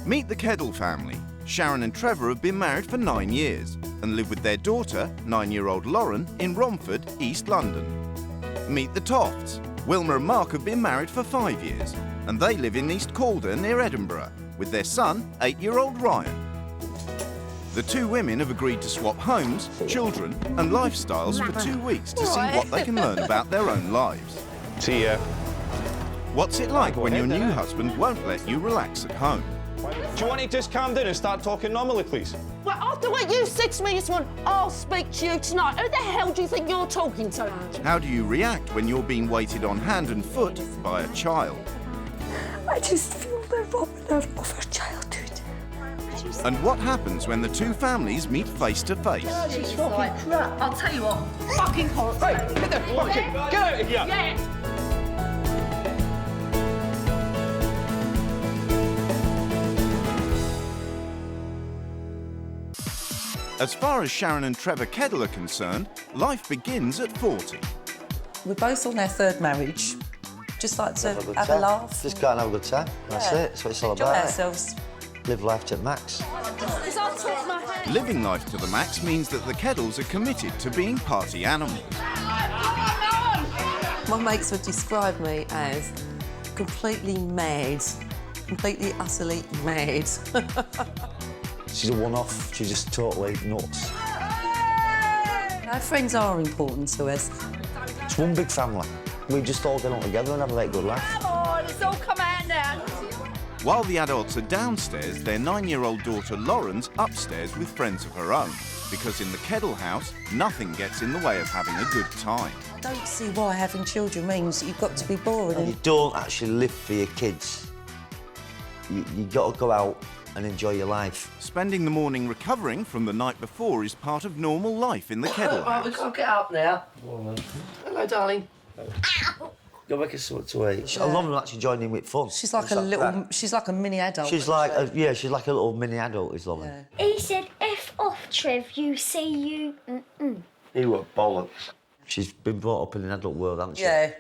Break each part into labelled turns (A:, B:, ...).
A: Meet the Kettle family. Sharon and Trevor have been married for 9 years and live with their daughter, 9-year-old Lauren, in Romford, East London. Meet the Toofs. Wilmer and Mark have been married for 5 years and they live in East Calder near Edinburgh with their son, 8-year-old Ryan. The two women have agreed to swap homes, children and lifestyles for 2 weeks to see what they can learn about their own lives.
B: See ya.
A: What's it like when your new husband won't let you relax at home?
B: Do you want to just calm down and start talking normally, please?
C: Well, after what you said to me this morning, I'll speak to you tonight. Who the hell do you think you're talking to?
A: How do you react when you're being waited on hand and foot by a child?
D: I just feel they're robbing her of her childhood.
A: And what happens when the two families meet face to face?
C: She's fucking crap. I'll tell you what, fucking horrible.
B: Hey, get the fucking... Get out of here!
C: Yeah.
A: As far as Sharon and Trevor Kettle are concerned, life begins at 40.
D: We're both on our third marriage. Just like to have a laugh.
E: Just go and have a good time. That's it. That's what it's all
D: Enjoy
E: about.
D: ourselves.
E: Live life to the max.
A: Living life to the max means that the Kettles are committed to being party animals.
D: My mates would describe me as completely mad. Completely, utterly mad.
E: She's a one-off. She's just totally nuts.
D: Our friends are important to us.
E: It's one big family. We just all get on together and have a very good laugh.
C: Come on, it's all come out now.
A: While the adults are downstairs, their 9-year-old daughter Lauren's upstairs with friends of her own. Because in the Kettle house, nothing gets in the way of having a good time.
D: I don't see why having children means that you've got to be boring.
E: You don't actually live for your kids. You got to go out and enjoy your life.
A: Spending the morning recovering from the night before is part of normal life in the Kettle house.
C: We can't get up now. Hello, darling.
E: Go make us something to eat. I love her actually joining in with fun.
D: She's like a little. She's like a mini adult.
E: She's like she's like a little mini adult. Is lovely.
D: Yeah.
F: He said, F off, Trev, you see you.
E: He were bollocks. She's been brought up in an adult world, hasn't she?
D: Yeah.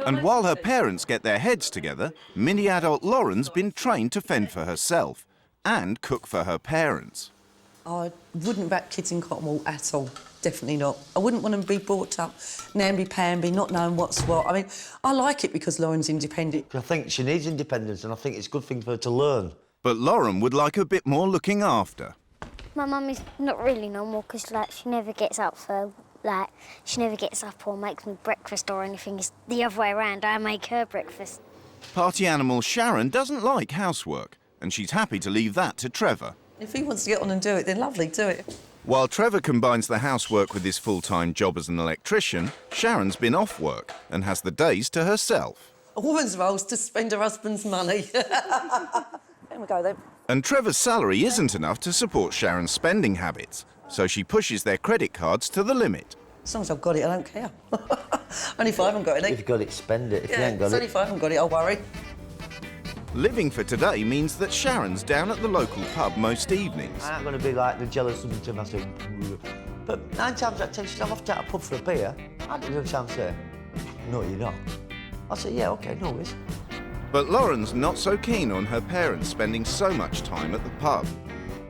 A: And while her parents get their heads together, mini-adult Lauren's been trained to fend for herself and cook for her parents.
D: I wouldn't back kids in Cottonwool at all. Definitely not. I wouldn't want them to be brought up namby-pamby, not knowing what's what. I mean, I like it because Lauren's independent.
E: I think she needs independence and I think it's a good thing for her to learn.
A: But Lauren would like a bit more looking after.
F: My mum is not really normal because, like, she never gets up for, like, she never gets up or makes me breakfast or anything. It's the other way around. I make her breakfast.
A: Party animal Sharon doesn't like housework, and she's happy to leave that to Trevor.
D: If he wants to get on and do it, then lovely, do it.
A: While Trevor combines the housework with his full-time job as an electrician, Sharon's been off work and has the days to herself.
D: A woman's role's to spend her husband's money. There we go, then.
A: And Trevor's salary isn't enough to support Sharon's spending habits, so she pushes their credit cards to the limit.
D: As long as I've got it, I don't care. Only if I haven't got it.
E: If you've got it, spend it. If you ain't got
D: it's only
E: it...
D: if I haven't got it, I'll worry.
A: Living for today means that Sharon's down at the local pub most evenings.
E: I ain't going to be like the jealous husband to myself. But 9 times out of 10, she's off to a pub for a beer. I didn't have a chance to say, no, you're not. I say, yeah, OK, no worries.
A: But Lauren's not so keen on her parents spending so much time at the pub.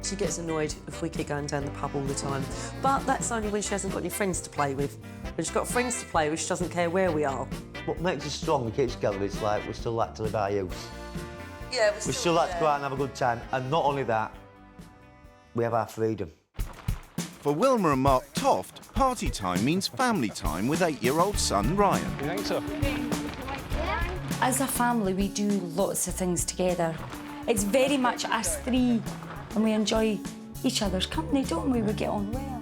D: She gets annoyed if we keep going down the pub all the time. But that's only when she hasn't got any friends to play with. When she's got friends to play with, she doesn't care where we are.
E: What makes us strong, we keep together, it's like we still like to live our youth.
D: Yeah,
E: We still like to go out and have a good time. And not only that, we have our freedom.
A: For Wilmer and Mark Toft, party time means family time with 8-year-old son Ryan.
B: You think so?
G: As a family, we do lots of things together. It's very much us three, and we enjoy each other's company, don't we? We get on well.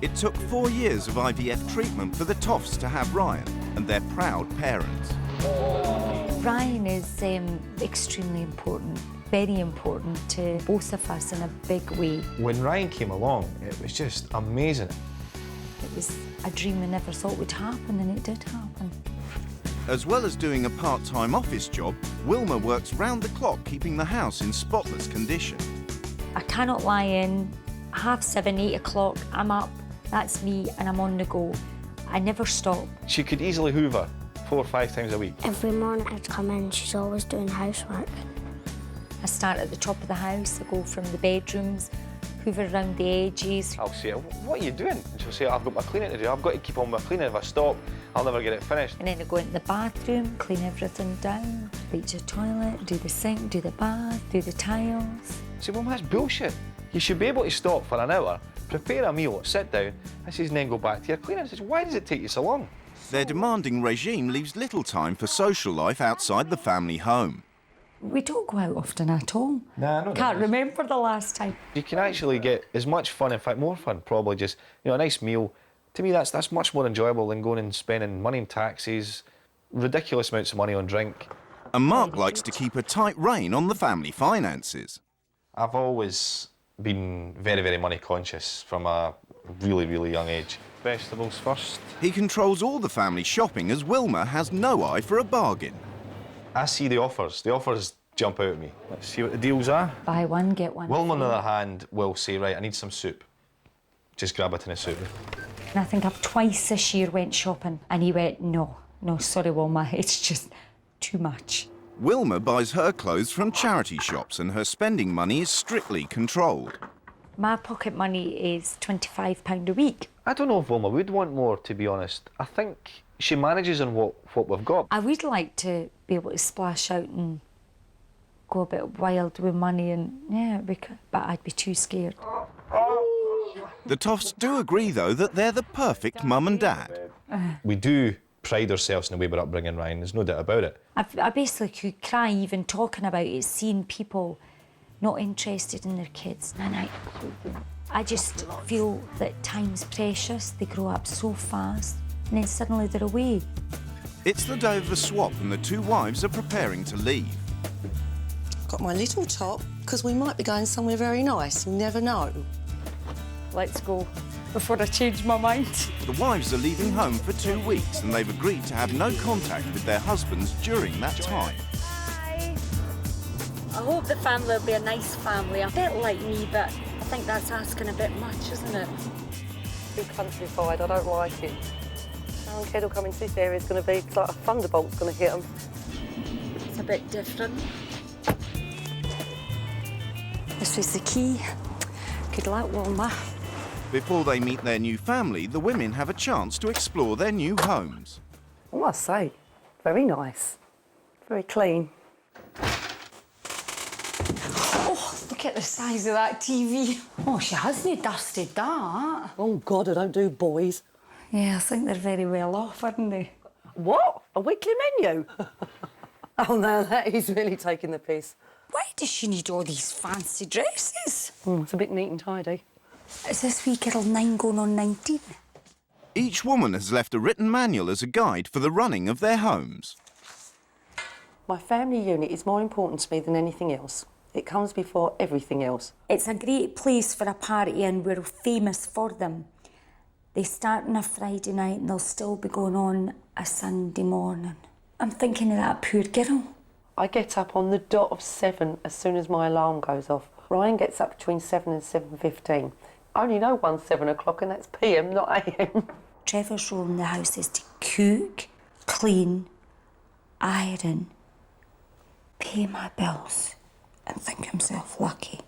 A: It took 4 years of IVF treatment for the Tofts to have Ryan, and they're proud parents.
G: Ryan is extremely important, very important to both of us in a big way.
B: When Ryan came along, it was just amazing.
G: It was a dream we never thought would happen, and it did happen.
A: As well as doing a part-time office job, Wilmer works round the clock keeping the house in spotless condition.
G: I cannot lie in. 7:30, 8 o'clock, I'm up, that's me, and I'm on the go. I never stop.
B: She could easily hoover 4 or 5 times a week.
F: Every morning I'd come in, she's always doing housework.
G: I start at the top of the house, I go from the bedrooms, hoover around the edges.
B: I'll say, what are you doing? And she'll say, I've got my cleaning to do. I've got to keep on my cleaning. If I stop, I'll never get it finished.
G: And then I go into the bathroom, clean everything down, bleach the toilet, do the sink, do the bath, do the tiles.
B: I say, well, that's bullshit. You should be able to stop for an hour, prepare a meal, sit down, and then go back to your cleaning. I says, why does it take you so long?
A: Their demanding regime leaves little time for social life outside the family home.
G: We don't go out often at all.
B: Nah, no.
G: Can't remember the last time.
B: You can actually get as much fun, in fact, more fun, probably just, a nice meal. To me, that's much more enjoyable than going and spending money in taxis, ridiculous amounts of money on drink.
A: And Mark likes to keep a tight rein on the family finances.
B: I've always been very, very money conscious from a really, really young age. Vegetables first.
A: He controls all the family shopping as Wilmer has no eye for a bargain.
B: I see the offers jump out at me. Let's see what the deals are.
G: Buy one, get one.
B: Wilmer, on the other hand, will say, right, I need some soup. Just grab a tin of soup.
G: And I think I've twice this year went shopping and he went, no, sorry Wilma, it's just too much.
A: Wilmer buys her clothes from charity shops and her spending money is strictly controlled.
G: My pocket money is £25 a week.
B: I don't know if Wilmer would want more, to be honest. I think she manages on what we've got.
G: I would like to be able to splash out and go a bit wild with money and, yeah, but I'd be too scared.
A: The Toffs do agree, though, that they're the perfect mum and dad.
B: We do pride ourselves in the way we're upbringing Ryan, there's no doubt about it.
G: I basically could cry even talking about it, seeing people not interested in their kids. And I just feel that time's precious, they grow up so fast, and then suddenly they're away.
A: It's the day of the swap and the two wives are preparing to leave.
D: Got my little top, because we might be going somewhere very nice, you never know.
G: Let's go, before I change my mind.
A: The wives are leaving home for 2 weeks and they've agreed to have no contact with their husbands during that time.
G: Bye. I hope the family will be a nice family, a bit like me, but I think that's asking a bit much, isn't it?
D: Big countryside, I don't like it. Sharon kid will come into this area, it's going to be like a thunderbolt's going to hit them.
G: It's a bit different. This was the key. Good luck, Wilma.
A: Before they meet their new family, the women have a chance to explore their new homes.
D: I must say, very nice. Very clean.
G: Oh, look at the size of that TV. Oh, she hasn't dusted that.
D: Oh, God, I don't do boys.
G: Yeah, I think they're very well off, aren't they?
D: What? A weekly menu? Oh, no, that is really taking the piss.
G: Why does she need all these fancy dresses?
D: It's a bit neat and tidy.
G: Is this wee girl 9 going on 19?
A: Each woman has left a written manual as a guide for the running of their homes.
D: My family unit is more important to me than anything else. It comes before everything else.
G: It's a great place for a party and we're famous for them. They start on a Friday night and they'll still be going on a Sunday morning. I'm thinking of that poor girl.
D: I get up on the dot of 7 as soon as my alarm goes off. Ryan gets up between 7 and 7:15. I only know one's 7 o'clock and that's PM, not AM.
G: Trevor's role in the house is to cook, clean, iron, pay my bills and think himself lucky.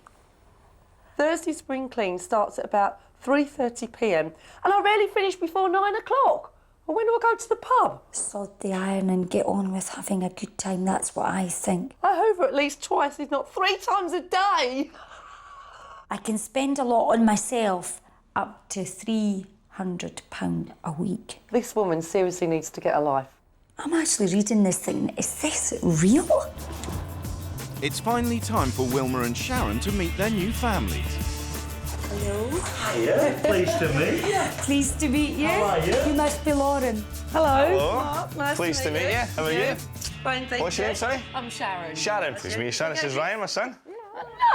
D: Thursday spring clean starts at about 3:30 PM and I rarely finish before 9 o'clock. Well, when do I go to the pub?
G: Sod the iron and get on with having a good time, that's what I think.
D: I hoover at least twice, if not 3 times a day.
G: I can spend a lot on myself, up to £300 a week.
D: This woman seriously needs to get a life.
G: I'm actually reading this thing. Is this real?
A: It's finally time for Wilmer and Sharon to meet their new families.
G: Hello.
E: Hiya, pleased to meet you.
G: Pleased to meet you.
E: How are you?
G: You must be Lauren.
D: Hello.
B: Mark,
D: nice
B: pleased to meet you. How are you?
D: Fine, thank
B: What's your name, sorry?
C: I'm Sharon.
B: Sharon, pleased to meet you. Sharon, this is Ryan, my son.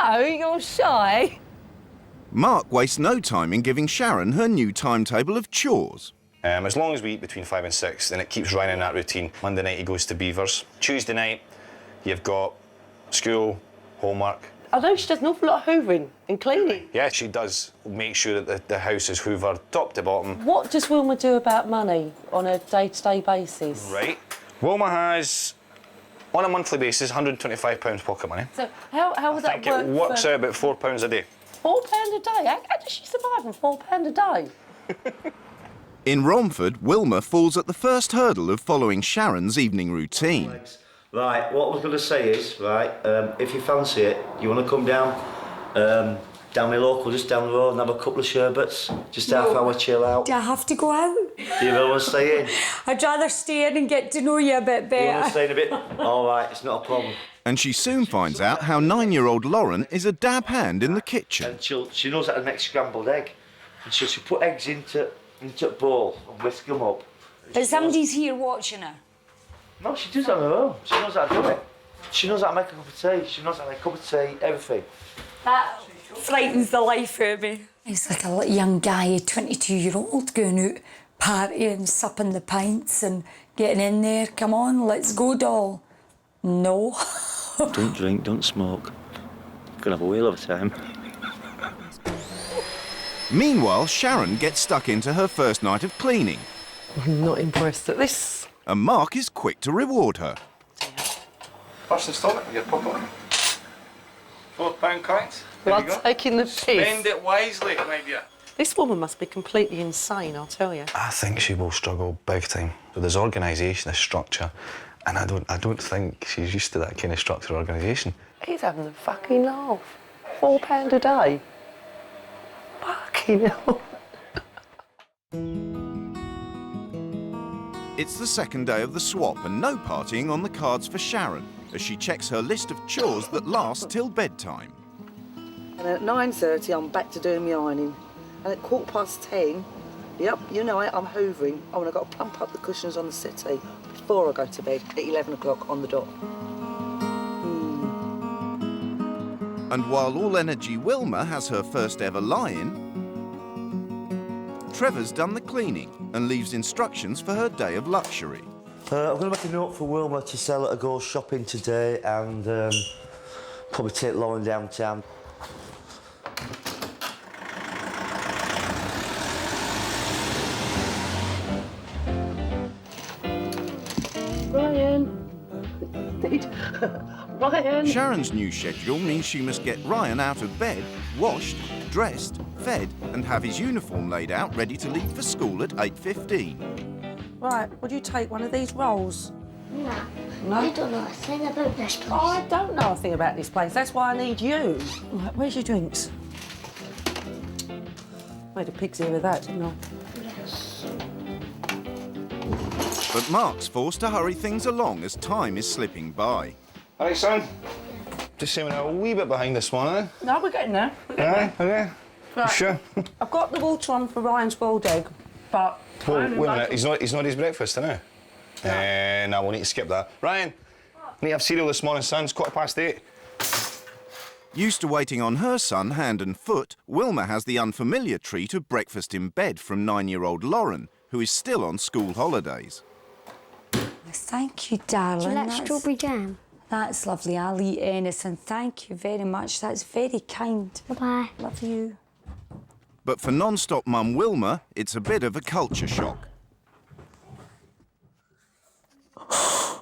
C: No, you're shy.
A: Mark wastes no time in giving Sharon her new timetable of chores.
B: As long as we eat between 5 and 6, then it keeps Ryan in that routine. Monday night he goes to Beavers. Tuesday night, you've got school, homework.
D: I know she does an awful lot of hoovering and cleaning.
B: Yeah, she does make sure that the house is hoovered top to bottom.
D: What does Wilmer do about money on a day-to-day basis?
B: Right. Wilma has On a monthly basis, £125 pocket money.
C: So how would that work?
B: It works out about £4 a day.
C: £4 a day? How does she survive on £4 a day?
A: In Romford, Wilmer falls at the first hurdle of following Sharon's evening routine.
E: Right, what I was going to say is, right, if you fancy it, you want to come down my local, just down the road, and have a couple of sherbets, just half hour chill out.
G: Do I have to go out?
E: Do you really want to stay in?
G: I'd rather stay in and get to know you a bit better.
E: You want to stay in a bit? All right, it's not a problem.
A: And she soon finds out how 9-year-old Lauren is a dab hand in the kitchen.
E: And she knows how to make scrambled egg. And she'll put eggs into a bowl and whisk them up.
G: But somebody's here watching her.
E: No, she does it on her own. She knows how to do it. She knows how to make a cup of tea. She knows how to make a cup of tea, everything.
G: That frightens the life out of me. He's like a little young guy, a 22-year-old, going out partying, supping the pints and getting in there. Come on, let's go, doll. No.
E: Don't drink, don't smoke. Gonna have a whale of a time.
A: Meanwhile, Sharon gets stuck into her first night of cleaning.
C: I'm not impressed at this.
A: And Mark is quick to reward her.
B: First instalment of your pocket money. £4 coins.
C: Well, taking the piss.
B: Spend it wisely, my dear.
C: This woman must be completely insane, I'll tell you.
B: I think she will struggle big time. So there's organisation, there's structure, and I don't think she's used to that kind of structure or organisation.
C: He's having a fucking laugh. £4 a day. Fucking hell.
A: It's the second day of the swap and no partying on the cards for Sharon as she checks her list of chores that last till bedtime.
D: And at 9:30, I'm back to doing my ironing. And at 10:15, yep, you know it, I'm hoovering. Oh, and I've got to plump up the cushions on the settee before I go to bed at 11 o'clock on the dot.
A: And while all energy Wilmer has her first ever lie-in, Trevor's done the cleaning and leaves instructions for her day of luxury.
E: I'm going to make a note for Wilmer to sell her to go shopping today and probably take Lauren downtown.
C: Ryan.
A: Sharon's new schedule means she must get Ryan out of bed, washed, dressed, fed and have his uniform laid out ready to leave for school at 8:15.
D: Right, would you take one of these rolls?
F: No.
D: No?
F: I don't know a thing about this place.
D: I don't know a thing about this place. That's why I need you. Right, where's your drinks? Made a pig's ear of that, didn't I?
F: Yes.
A: But Mark's forced to hurry things along as time is slipping by.
B: All right, son. Just saying we're a wee bit behind this morning.
D: No, we're getting there.
B: Aye, okay.
D: Right.
B: Sure.
D: I've got the water on for Ryan's boiled egg, but...
B: Well, wait a minute. He's not his breakfast, now. No, we'll need to skip that. Ryan, need to have cereal this morning, son. It's 8:15.
A: Used to waiting on her son hand and foot, Wilmer has the unfamiliar treat of breakfast in bed from 9-year-old Lauren, who is still on school holidays.
G: Thank you, darling.
F: Do you like strawberry jam?
G: That's lovely. I'll eat anything. Thank you very much. That's very kind.
F: Bye-bye.
G: Love you.
A: But for non-stop mum Wilmer, it's a bit of a culture shock.
G: This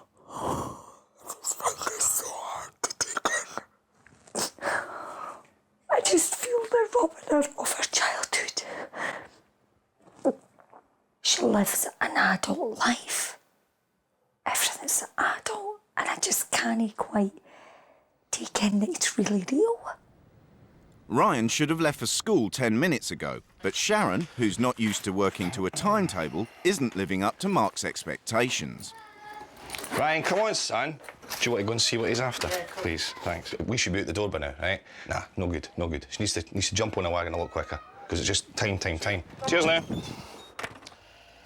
G: thing is so hard to take in. I just feel they're robbing her of her childhood. She lives an adult life. Everything's an adult, and I just can't quite take in that it's really real.
A: Ryan should have left for school 10 minutes ago, but Sharon, who's not used to working to a timetable, isn't living up to Mark's expectations.
B: Ryan, come on, son. Do you want to go and see what he's after? Yeah, please, thanks. We should be out the door by now, right? Nah, no good, no good. She needs to jump on a wagon a lot quicker, because it's just time. Cheers now.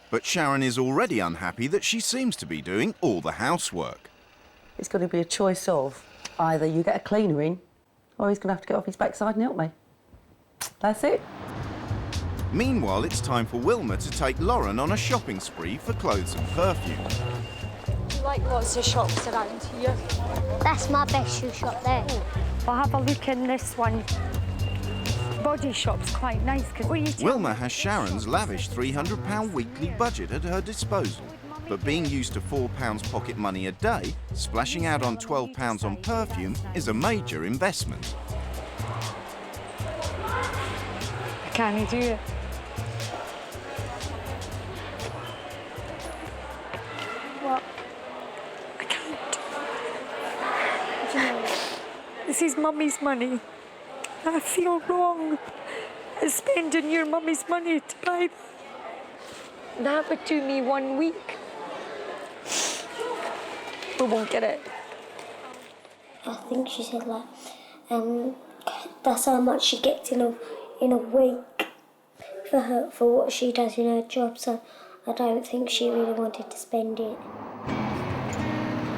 A: But Sharon is already unhappy that she seems to be doing all the housework.
D: It's going to be a choice of either you get a cleaner in or he's going to have to get off his backside and help me. That's it.
A: Meanwhile, it's time for Wilmer to take Lauren on a shopping spree for clothes and perfume.
G: Like lots of shops around here.
F: That's my best shoe shop there.
G: I'll have a look in this one. Body shop's quite nice because
A: Wilmer has Sharon's lavish £300 weekly budget at her disposal. but being used to £4 pocket money a day, splashing out on £12 on perfume is a major investment.
G: I can't do it.
F: What?
G: I can't. This is Mummy's money. I feel wrong spending your Mummy's money to buy that. That would do me 1 week. We won't get it.
F: I think she said like, that's how much she gets in a week for what she does in her job. So I don't think she really wanted to spend it.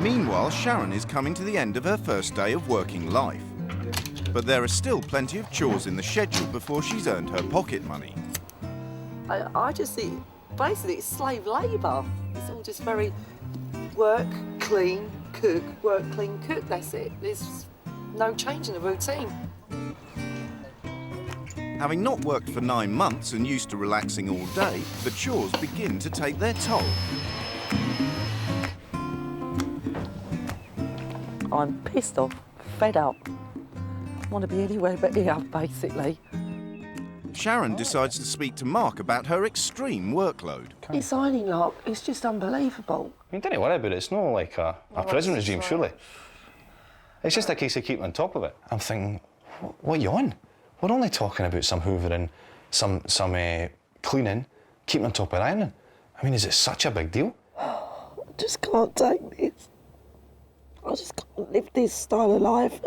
A: Meanwhile, Sharon is coming to the end of her first day of working life. But there are still plenty of chores in the schedule before she's earned her pocket money.
D: I just think, basically, it's slave labour. It's all just very work, clean, cook, work, clean, cook, that's it. There's no change in the routine.
A: Having not worked for 9 months and used to relaxing all day, the chores begin to take their toll.
D: I'm pissed off, fed up. Want to be anywhere but here, basically.
A: Sharon decides to speak to Mark about her extreme workload.
D: His ironing lock is just unbelievable.
B: I mean, don't worry about it. It's not like a prison regime, surely. It's just a case of keeping on top of it. I'm thinking, what are you on? We're only talking about some hoovering, some cleaning, keeping on top of ironing. I mean, is it such a big deal?
D: I just can't take this. I just can't live this style of life.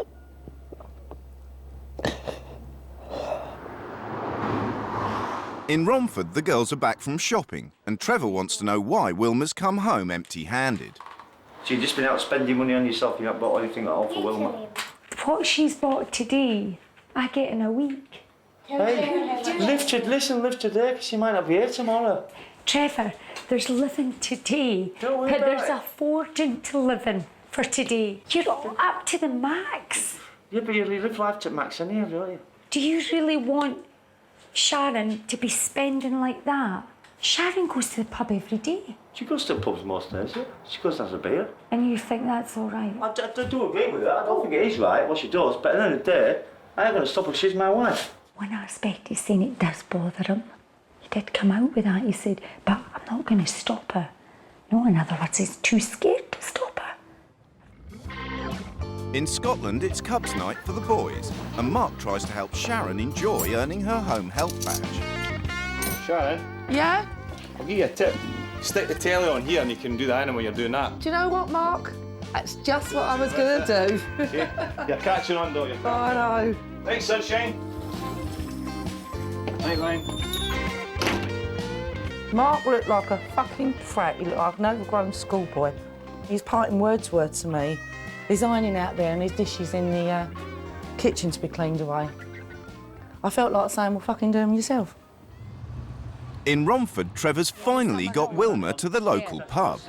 A: In Romford, the girls are back from shopping, and Trevor wants to know why Wilmer's come home empty-handed.
E: So you've just been out spending money on yourself, you haven't bought anything at all for Wilmer?
G: What she's bought today, I get in a week.
E: Hey, live today, because you might not be here tomorrow.
G: Trevor, there's living today,
E: Don't worry
G: but
E: about
G: there's
E: it.
G: a fortune to living for today. You're all up to the max.
E: Yeah, but you live life to max anyway, don't you?
G: Do you really want Sharon to be spending like that? Sharon goes to the pub every day.
E: She goes to pubs most days, yeah. She goes and has a beer.
G: And you think that's all right?
E: I do agree with that. I don't think it is right what she does, but at the end of the day, I ain't going to stop her. She's my wife.
G: When I respect he's saying it does bother him, he did come out with that. He said, but I'm not going to stop her. No, in other words, he's too scared to stop her.
A: In Scotland, it's Cubs night for the boys, and Mark tries to help Sharon enjoy earning her home health badge.
B: Sharon,
C: Yeah?
B: I'll give you a tip. Stick the telly on here and you can do the animal while you're doing that.
C: Do you know what, Mark? That's just what I was going to do.
B: Okay? You're catching on, don't you?
C: I know.
B: Thanks, sunshine. Night line.
D: Mark looked like a fucking frat. He looked like an overgrown schoolboy. He's parting Wordsworth to me. He's ironing out there and his dishes in the kitchen to be cleaned away. I felt like saying, well, fucking do them yourself.
A: In Romford, Trevor's finally got Wilmer to the local pub.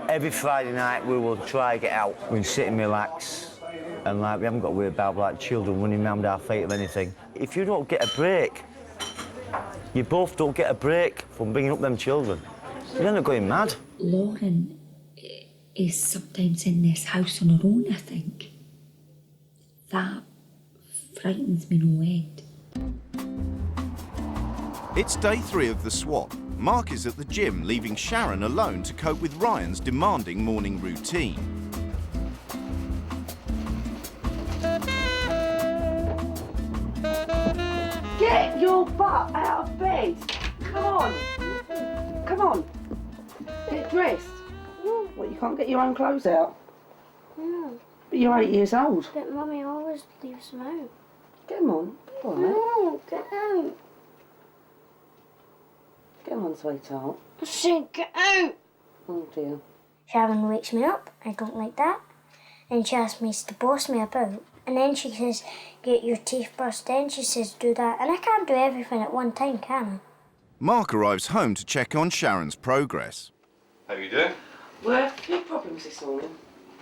E: Every Friday night we will try to get out. We can sit and relax, and like we haven't got to worry about like children running round our feet or anything. If you don't get a break, you both don't get a break from bringing up them children. You end up going mad.
G: Lauren is sometimes in this house on her own, I think. That frightens me no end.
A: It's day 3 of the swap. Mark is at the gym, leaving Sharon alone to cope with Ryan's demanding morning routine.
D: Get your butt out of bed. Come on. Come on. Get dressed. What, you can't get your own clothes out?
F: No,
D: But you're 8 years old.
F: but Mummy always leaves them out.
D: Get them on. Be all right.
F: No, get out.
D: Get on, sweetheart.
F: I said get out.
D: Oh, dear.
F: Sharon wakes me up. I don't like that. And she asks me to boss me about. And then she says, get your teeth brushed. Then she says, do that. And I can't do everything at one time, can I?
A: Mark arrives home to check on Sharon's progress.
B: How you doing?
D: Well, a few problems this morning.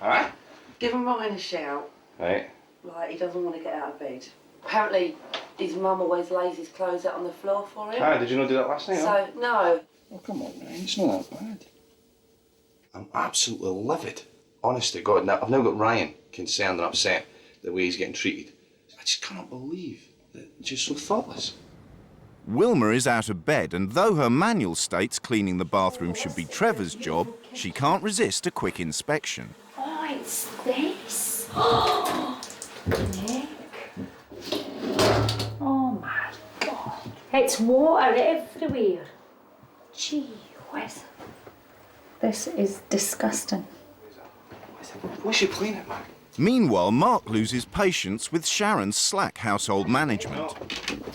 B: Alright.
D: Give Ryan a shout.
B: Right.
D: Like, he doesn't want to get out of bed. Apparently, his mum always lays his clothes out on the floor for him.
B: Did you not do that last night?
D: So, no.
B: Oh, come on, man. It's not that bad. I'm absolutely livid. Honest to God, now, I've now got Ryan concerned and upset the way he's getting treated. I just cannot believe that just so thoughtless.
A: Wilmer is out of bed, and though her manual states cleaning the bathroom should be Trevor's job, she can't resist a quick inspection.
G: Oh, it's this. Oh, neck. Oh my God. It's water everywhere. Gee whiz. This is disgusting.
B: What's she cleaning, man?
A: Meanwhile, Mark loses patience with Sharon's slack household management.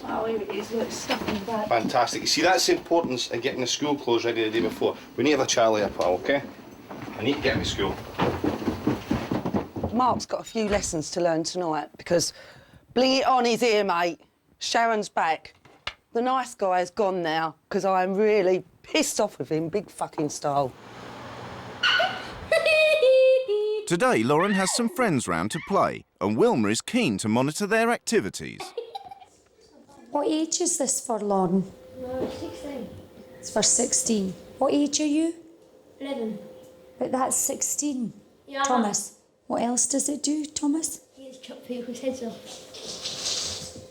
C: Oh, here it is. Look, stuff in the back.
B: Fantastic. You see, that's the importance of getting the school clothes ready the day before. We need to have a Charlie up, pal, OK? I need to get him to school.
D: Mark's got a few lessons to learn tonight because bling it on his ear, mate. Sharon's back. The nice guy is gone now because I'm really pissed off with him, big fucking style.
A: Today, Lauren has some friends round to play, and Wilmer is keen to monitor their activities.
G: What age is this for, Lauren?
F: 16.
G: It's for 16. What age are you?
F: 11.
G: But that's 16.
F: Yeah.
G: Thomas, what else does it do, Thomas?
F: He's chopped people's heads off.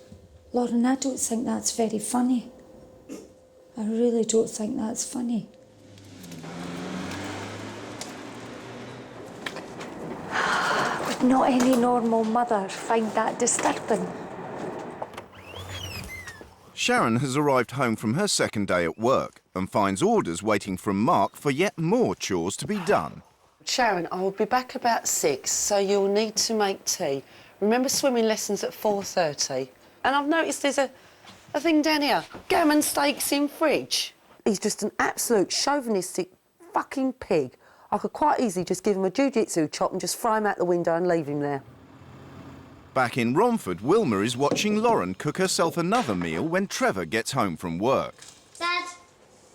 G: Lauren, I don't think that's very funny. I really don't think that's funny. Would not any normal mother find that disturbing?
A: Sharon has arrived home from her second day at work and finds orders waiting from Mark for yet more chores to be done.
D: Sharon, I will be back about 6, so you'll need to make tea. Remember swimming lessons at 4:30? And I've noticed there's a thing down here. Gammon steaks in fridge. He's just an absolute chauvinistic fucking pig. I could quite easily just give him a jiu-jitsu chop and just fry him out the window and leave him there.
A: Back in Romford, Wilmer is watching Lauren cook herself another meal when Trevor gets home from work.
F: Dad,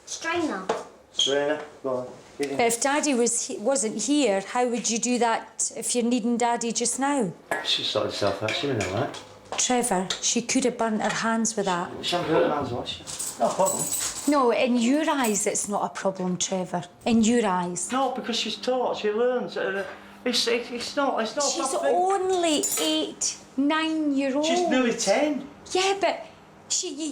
F: strainer.
E: Serena, go on.
G: If Daddy wasn't here, how would you do that if you're needing Daddy just now?
E: She sorted herself out, she didn't know that.
G: Trevor, she could have burnt her hands with that.
E: She hasn't hurt her hands, was she? No problem.
G: No, in your eyes, it's not a problem, Trevor. In your eyes.
E: No, because she's taught, she learns. It's not a
G: She's
E: bad thing.
G: only 8, 9-year-old.
E: She's nearly 10.
G: Yeah, but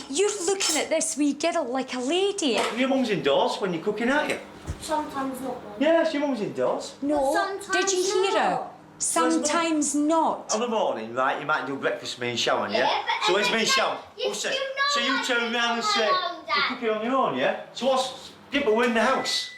G: you're looking at this wee girl like a lady.
E: Your mum's indoors when you're cooking, aren't you?
F: Sometimes not.
E: Yes, your mum's indoors.
G: No,
F: Sometimes
G: did you hear her?
F: not.
G: Sometimes not.
E: On the morning, right, you might do breakfast for me and Sharon, yeah?
F: but
E: So when's
F: then
E: me and Sharon?
F: you
E: What's it?
F: know
E: So you
F: I
E: turn
F: cook
E: around
F: on
E: and
F: my
E: say,
F: own,
E: you
F: Dad.
E: cook it on your own, yeah? So what's... Yeah, but we're in the house.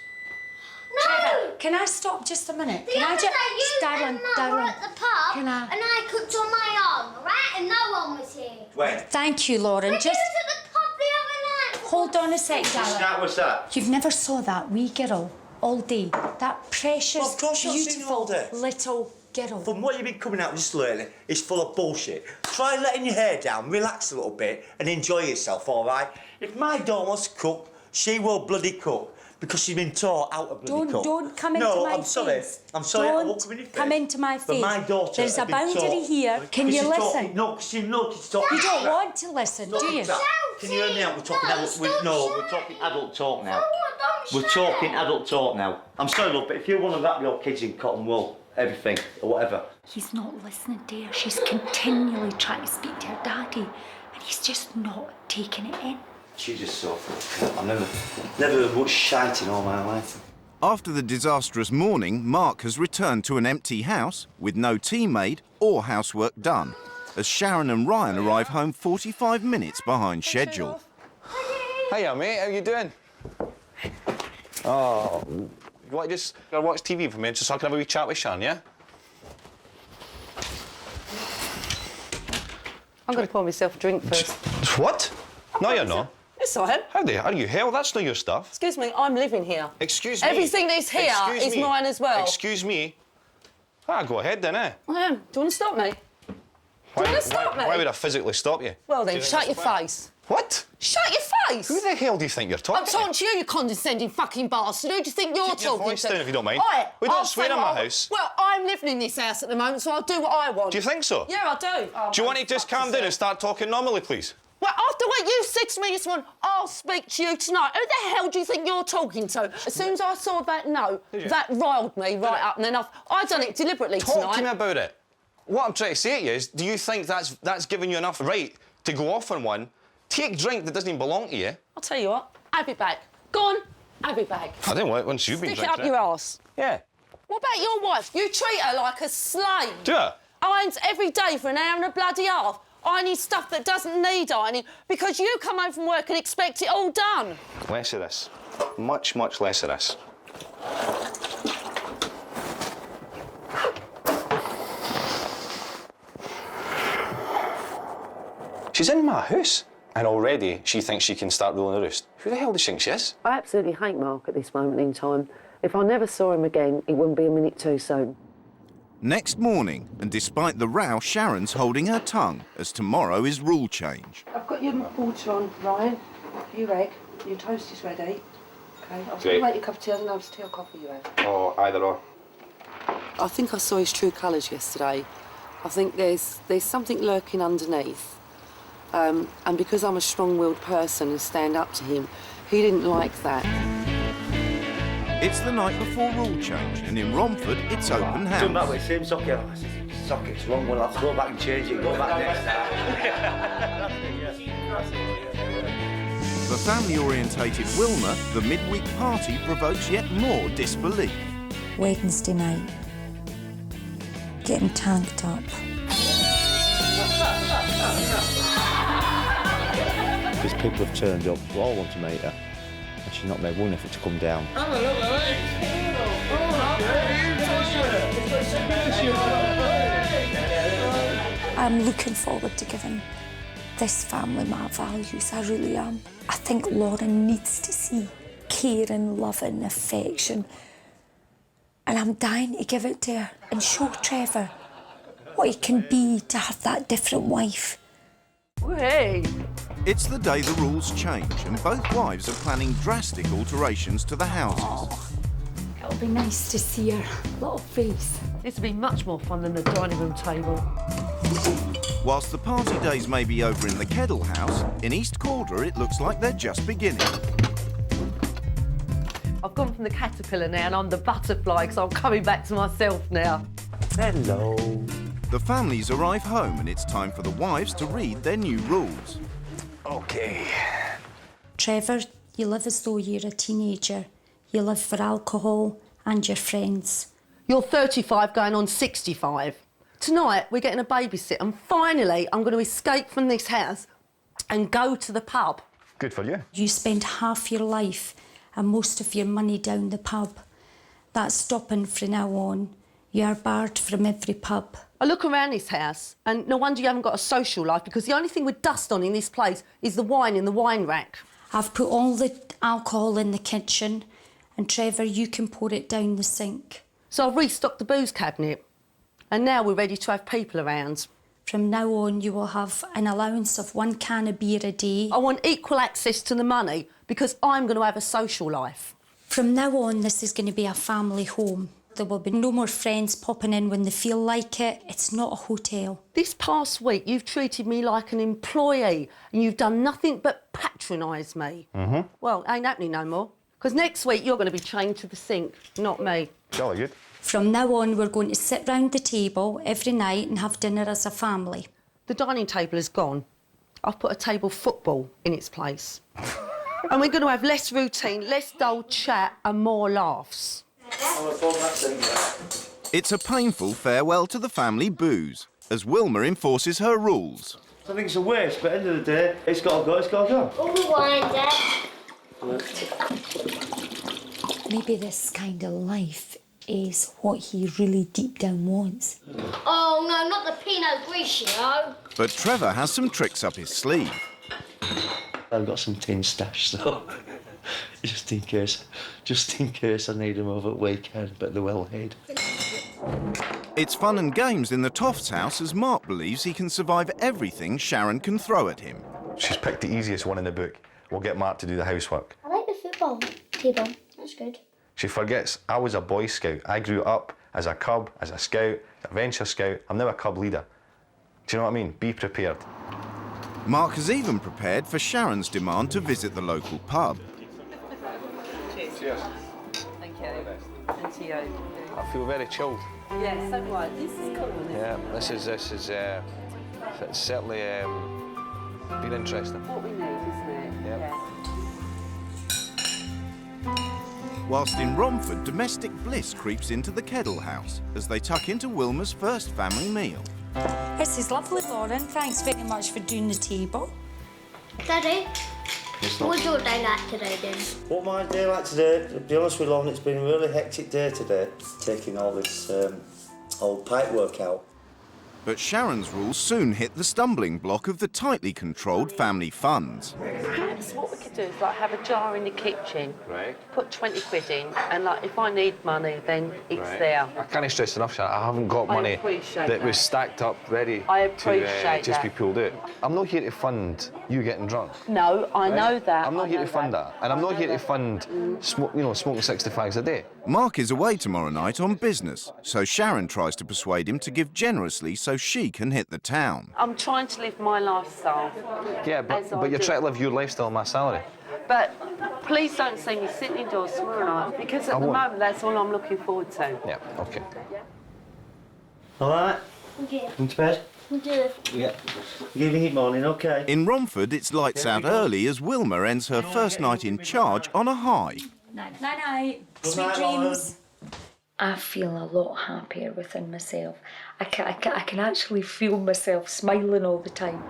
F: No!
G: Can I stop just a minute?
F: The
G: Can I
F: other
G: just...
F: day, you and Mum were at the pub,
G: Can I-
F: and I cooked on my own, right? And no one was here.
E: When?
G: Thank you, Lauren.
F: But
G: Just
F: you was at the pub the other night.
G: hold on a sec, darling.
E: What's that?
G: You've never saw that wee girl all day. That precious,
E: Well, of course I've seen her all
G: beautiful
E: day.
G: little girl.
E: From what you've been coming out with just lately, it's full of bullshit. Try letting your hair down, relax a little bit, and enjoy yourself, all right? If my daughter wants to cook, she will bloody cook. Because she's been taught how to bloody cook.
G: Don't come into
E: no,
G: my
E: I'm sorry.
G: face.
E: I'm sorry, I won't
G: Don't
E: come in your face.
G: come into my
E: But
G: face.
E: my daughter
G: There's
E: has
G: a
E: been
G: boundary
E: taught-
G: here. Can you
E: She's taught-
G: listen?
E: No, because you know she's talking.
G: You don't want to listen, do you?
E: Can you hear me out? We're talking adult. We're talking adult talk now.
F: Don't
E: We're talking adult talk now. I'm sorry, love, but if you want to wrap your kids in cotton wool, everything or whatever.
G: He's not listening to her. She's continually trying to speak to her daddy, and he's just not taking it in.
E: She's just so full of crap. I've never heard much shite in all my life.
A: After the disastrous morning, Mark has returned to an empty house with no tea made or housework done, as Sharon and Ryan arrive home 45 minutes behind schedule.
B: Hiya, mate. How you doing? Oh, you want to just watch TV for me just so I can have a wee chat with Sharon, yeah?
D: I'm going to pour myself a drink first.
B: What? No, you're not.
D: Yes, I am.
B: How the... Are you hell? That's not your stuff.
D: Excuse me, I'm living here.
B: Excuse me.
D: Everything that's here
B: Excuse
D: is
B: me.
D: mine as well.
B: Excuse me. Ah, go ahead then, eh?
D: I am. Do you want to stop me?
B: Why,
D: wanna stop me?
B: why would I physically stop you?
D: Well then, shut your face.
B: What?
D: Shut your face!
B: Who the hell do you think you're talking
D: I'm talking to you, you condescending fucking bastard. Who do you think you're
B: Keep your
D: talking
B: voice
D: to?
B: down if you don't mind.
D: Oi,
B: We don't
D: I'll
B: swear
D: say
B: in
D: what
B: my
D: I-
B: house.
D: Well, I'm living in this house at the moment, so I'll do what I want.
B: Do you think so?
D: Yeah, I do. Oh,
B: Do you want to just calm down and start talking normally, please?
D: Well, I'll
C: After what you said to me this morning, I'll speak to you tonight. Who the hell do you think you're talking to? As soon as I saw that note, that riled me right up, and then I done it deliberately tonight.
B: Talk to me about it. What I'm trying to say to you is, do you think that's giving you enough right to go off on one, take drink that doesn't even belong to you?
C: I'll tell you what, have it back. Go on, have it back.
B: I don't want it once you've been
C: Stick
B: drinking
C: it up your arse.
B: Yeah.
C: What about your wife? You treat her like a slave.
B: Do you?
C: Irons every day for an hour and a bloody half. Ironing stuff that doesn't need ironing because you come home from work and expect it all done.
B: Less of this. Much, much less of this. She's in my house, and already she thinks she can start ruling the roost. Who the hell does she think she is?
H: I absolutely hate Mark at this moment in time. If I never saw him again, it wouldn't be a minute too soon.
A: Next morning, and despite the row, Sharon's holding her tongue, as tomorrow is rule change.
D: I've got your water on, Ryan. Your egg. Your toast is ready. OK, I was going
B: Great.
D: to make you a cup of tea. I don't know if it's tea or coffee you have.
B: Oh, either or.
H: I think I saw his true colours yesterday. I think there's something lurking underneath. And because I'm a strong-willed person and stand up to him, he didn't like that.
A: It's the night before rule change, and in Romford, it's open house.
E: Come back with the same socket. Oh, socket's wrong one. I'll have to go back and change it. Go back next time.
A: For family-orientated Wilmer, the midweek party provokes yet more disbelief.
G: Wednesday night, getting tanked up.
E: Because people have turned up who all want to meet her, and she's not made one effort to come down.
G: I'm looking forward to giving this family my values, I really am. I think Lauren needs to see care and love and affection. And I'm dying to give it to her and show Trevor what it can be to have that different wife.
C: Hey!
A: It's the day the rules change, and both wives are planning drastic alterations to the houses.
G: Oh, it'll be nice to see her little face.
C: This will be much more fun than the dining room table.
A: Whilst the party days may be over in the Kedal house, in East Calder it looks like they're just beginning.
C: I've gone from the caterpillar now and I'm the butterfly because I'm coming back to myself now.
E: Hello.
A: The families arrive home and it's time for the wives to read their new rules.
B: OK.
G: Trevor, you live as though you're a teenager. You live for alcohol and your friends.
C: You're 35 going on 65. Tonight we're getting a babysit and finally I'm going to escape from this house and go to the pub.
B: Good for you.
G: You spend half your life and most of your money down the pub. That's stopping from now on. You are barred from every pub.
C: I look around this house and no wonder you haven't got a social life because the only thing with dust on in this place is the wine in the wine rack.
G: I've put all the alcohol in the kitchen and Trevor, you can pour it down the sink.
C: So I've restocked the booze cabinet and now we're ready to have people around.
G: From now on, you will have an allowance of 1 can of beer a day.
C: I want equal access to the money because I'm going to have a social life.
G: From now on, this is going to be a family home. There will be no more friends popping in when they feel like it. It's not a hotel.
C: This past week, you've treated me like an employee and you've done nothing but patronise me. Well, ain't happening no more. Because next week, you're going to be chained to the sink, not me.
B: Jolly good.
G: From now on, we're going to sit round the table every night and have dinner as a family.
C: The dining table is gone. I've put a table football in its place. And we're going to have less routine, less dull chat and more laughs.
A: It's a painful farewell to the family booze, as Wilmer enforces her rules.
E: I think it's a waste, but at the end of the day, it's got to go, it's got to go.
F: All the wine, Dad.
G: Maybe this kind of life is what he really deep down wants.
F: Oh, no, not the Pinot Grigio.
A: But Trevor has some tricks up his sleeve.
E: I've got some tin stash, though. just in case I need them over the weekend, but they're well hid.
A: It's fun and games in the Toofs house as Mark believes he can survive everything Sharon can throw at him.
B: She's picked the easiest one in the book. We'll get Mark to do the housework.
F: I like the football table. That's good.
B: She forgets I was a Boy Scout. I grew up as a cub, as a scout, a venture scout. I'm now a cub leader. Do you know what I mean? Be prepared.
A: Mark has even prepared for Sharon's demand to visit the local pub.
B: Cheers.
C: Thank you. And to you.
B: I feel very chilled.
C: Yeah, so do I. This is cool, isn't it?
B: Yeah, this is it's certainly been interesting.
C: What we need, isn't it?
B: Yeah.
A: Whilst in Romford, domestic bliss creeps into the Kedal house as they tuck into Wilmer's first family meal.
G: This is lovely, Lauren. Thanks very much for doing the table.
F: Daddy, what's your day like today then?
E: What my day like today, to be honest with Lauren, it's been a really hectic day today, taking all this old pipe work out.
A: But Sharon's rules soon hit the stumbling block of the tightly controlled family funds.
C: Perhaps what we could do is like have a jar in the kitchen,
B: Right.
C: put 20 quid in, and like if I need money, then it's there.
B: I can't stress enough, Sharon, I haven't got money
C: appreciate
B: that
C: that.
B: was stacked up ready
C: I appreciate
B: to just be
C: that.
B: pulled out. I'm not here to fund you getting drunk.
C: No, I know that.
B: I'm not
C: I
B: here
C: know
B: to fund that. And I'm
C: I
B: not
C: know
B: here to
C: that.
B: fund smoking 60 fags a day.
A: Mark is away tomorrow night on business, so Sharon tries to persuade him to give generously so she can hit the town.
C: I'm trying to live my lifestyle.
B: Yeah,
C: as I
B: but you're
C: do.
B: trying to live your lifestyle on my salary.
C: But please don't see me sitting indoors tomorrow night, because at
B: I
C: the
B: won't.
C: moment that's all I'm looking forward to.
B: Yeah, okay.
E: All right?
F: Yeah.
E: Into bed?
F: Yeah.
E: Yeah. Good evening, morning, okay.
A: In Romford, it's lights out early as Wilmer ends her first night in charge on a high.
G: Night, night, night.
E: Good
G: Sweet
E: night,
G: dreams. I feel a lot happier within myself. I can actually feel myself smiling all the time.